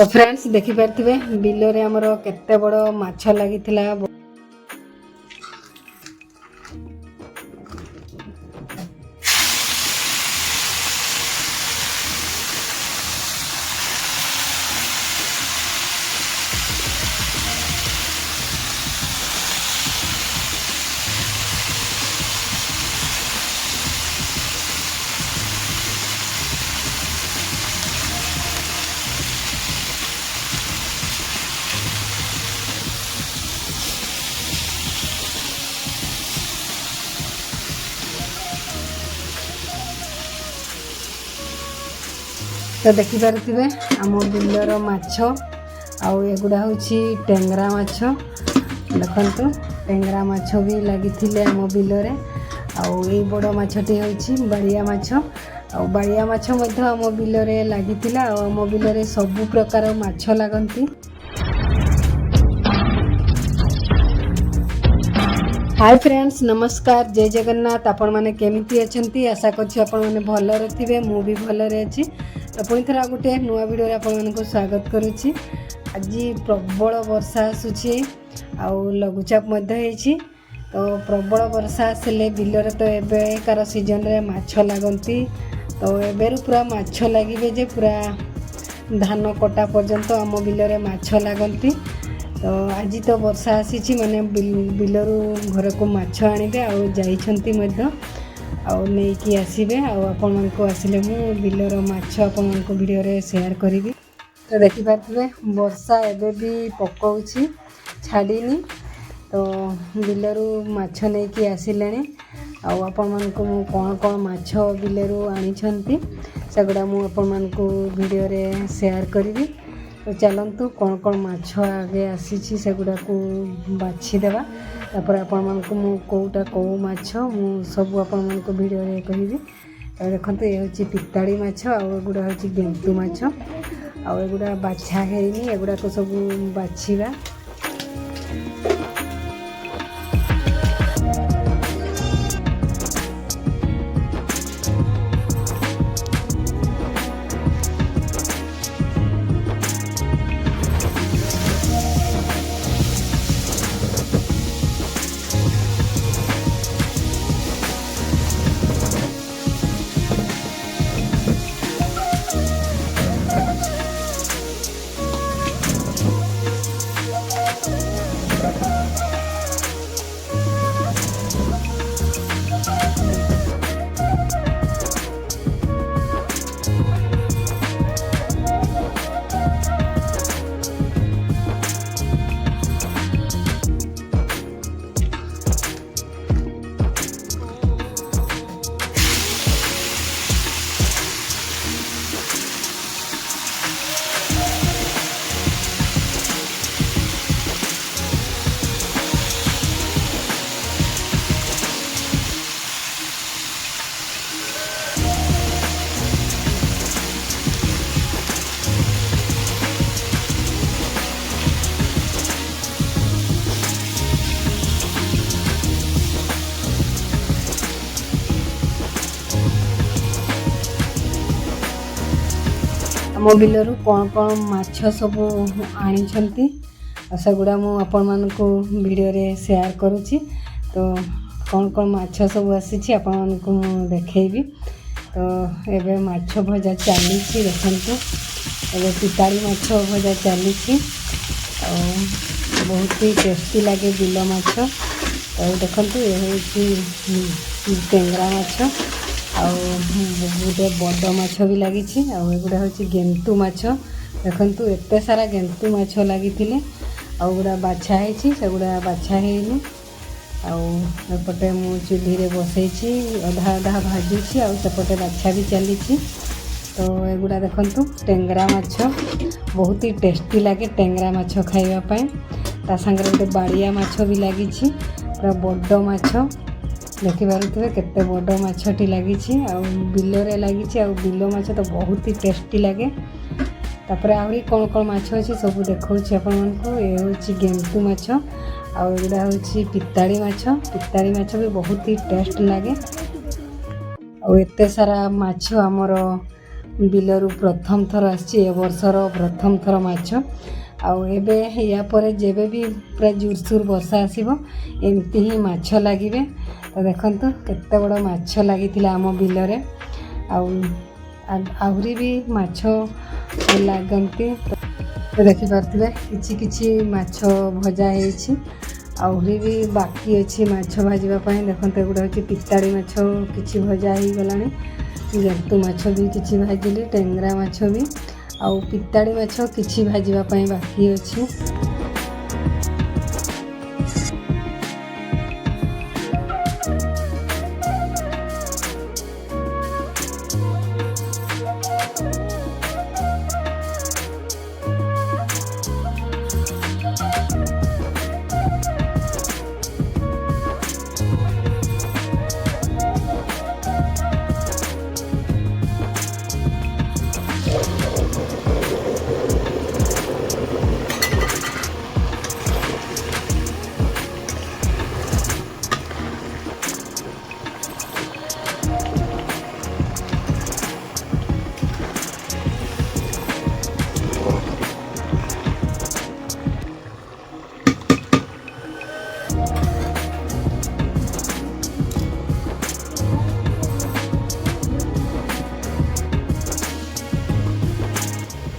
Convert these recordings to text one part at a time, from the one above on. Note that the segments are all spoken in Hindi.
तो फ्रेंड्स देखि पारथिबे बिलो रे हमरो केते बड़ माछ लागिथिला। तो देखि पारथिबे आम बिलर माछ आउ एगुड़ा होछि टेंगरा माछ। देखंतु टेंगरा माछ भी लागिथिले आम बिलरे। आउ ए बड़ माछटी होछि बाड़िया माछ। आउ बाड़िया माछ मध्ये आम बिलरे लागिथिला। आउ आम बिलरे सब प्रकार माछ लागंती। हाय फ्रेंड्स नमस्कार जय जगन्नाथ। आपण माने केमिति अछंती आशा करछि आपण माने भलरे थिबे। मु भी भलरे अछि। तो पुणी थरा गोटे नुआ वीडियो रे आपण मानको स्वागत करूछि। आज प्रबल वर्षा आसुछि आउ लघुचाप मध्ये हेछि। तो प्रबल वर्षा आसले बिलरे तो एबे कार सीजन रे माछ लागंती। तो एबेरु पूरा माछ लागिबे जे पूरा धान कटा पर्यंत आम बिलरे माछ लागंती। तो आज तो वर्षा आसी माने बिलरू घर को माछ आनिबे आउ जाइछंती मध्ये आउ नेकी आसीबे। आउ आपण मानको आसिले मु बिलर माछ आपण मानको वीडियो रे शेयर करिवि। तो देखि पारथिबे वर्षा एबे भी पकोउछि छाडीनी। तो बिलरू माछ नेकी आसिलेनी। आउ आपण मानको मु कोन कोन माछ बिलरू आनिछंती सेगुडा मु आपण मानको वीडियो रे शेयर करिवि। तो चलतु कौन कौन माछ आगे आसी सेगुड़ा को बाछि देवा। तापर आपण मानको मु कोउटा को माछ मु सब आपण मानको वीडियो रे कहिबी। देखंतु ए होची पिताड़ी माछ आउ एगुड़ा होची गेंतु माछ आउ एगुड़ा बाछा हेइनी। एगुड़ा को सब बाछिबा। आम बिलरू कौन कौन माछ सब आनिछंती सेगुड़ा मु आपण मानको वीडियो रे शेयर करूची। तो कौन कौन माछ सब आसी आपण मानको मु देखैबी। तो एबे माछ भजा चली देखंतु एबे पिताड़ी माछ भजा चली बहुत ही टेस्टी लगे बिल माछ। तो देखंतु ए होची टेंगरा माछ आउ गोटे बड़ माछ भी लगी। आउगुड़ा हूँ गेंतु माछ। देखंतु एते सारा गेंतु माछ लगी। आउगुड़ा बाछा है सेगुड़ा बाछा है। आउपटे मु चूल्ही रे बसई अधा अधा भाजुची आउ सेपटे बाछा भी चली। तो एगुड़ा देखंतु टेंगरा माछ बहुत ही टेस्टी लगे टेंगरा माछ खाइबा। ता संगे गोटे बाड़िया माछ भी लगी पूरा बड़ माछ। देखि पारुथिबे केते बड़ माछटी लगी बिलरे लगी। आ बिल माछ तो बहुत ही टेस्टी लगे। तापर आहरी कौन कौन माछ अच्छी सब देखौछि आपण मानको। ए होछि गेंतु माछ आउ एगुड़ा होछि पिताड़ी माछ। पिताड़ी माछ भी बहुत ही टेस्ट लगे। आउ एते सारा माछ हमर बिलरू प्रथम थर आसी वर्षर प्रथम थर माछ आबे या पर जेबे भी पूरा जोरसोर वर्षा आसब एमती ही माछ लगे। तो देखो केते बड़ माछ लगी आम बिलरे आहरी भी माछ लगती। तो देखिपे किछि किछि माछ भजा है आहरी भी बाकी अच्छी माछ भाजवाई। देखते गोटे हूँ पिताड़ी माछ कि भजा हो गला जंतु माछ भी किछि भाजिली टेंगरा माछ भी आउ पिताड़ी माछ किछि भाजवाई बाकी अच्छी।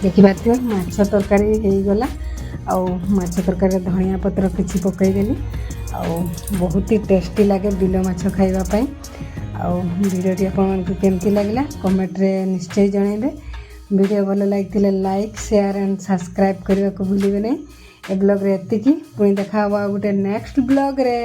देखिपे माछ तरकारी हो गला माछ तरकारी धनिया पत्र किछि पकईदेली बहुत ही टेस्टी लगे बिल माछ खाइबापी। वीडियोटी आपको केमती लगला कमेंट रे निश्चय जनइबे। वीडियो भल लगी लाइक शेयर एंड सब्सक्राइब करने को भूलिए नहीं। ए ब्लॉग रे एतिकी पुणी देखा गोटे नेक्स्ट ब्लॉग रे।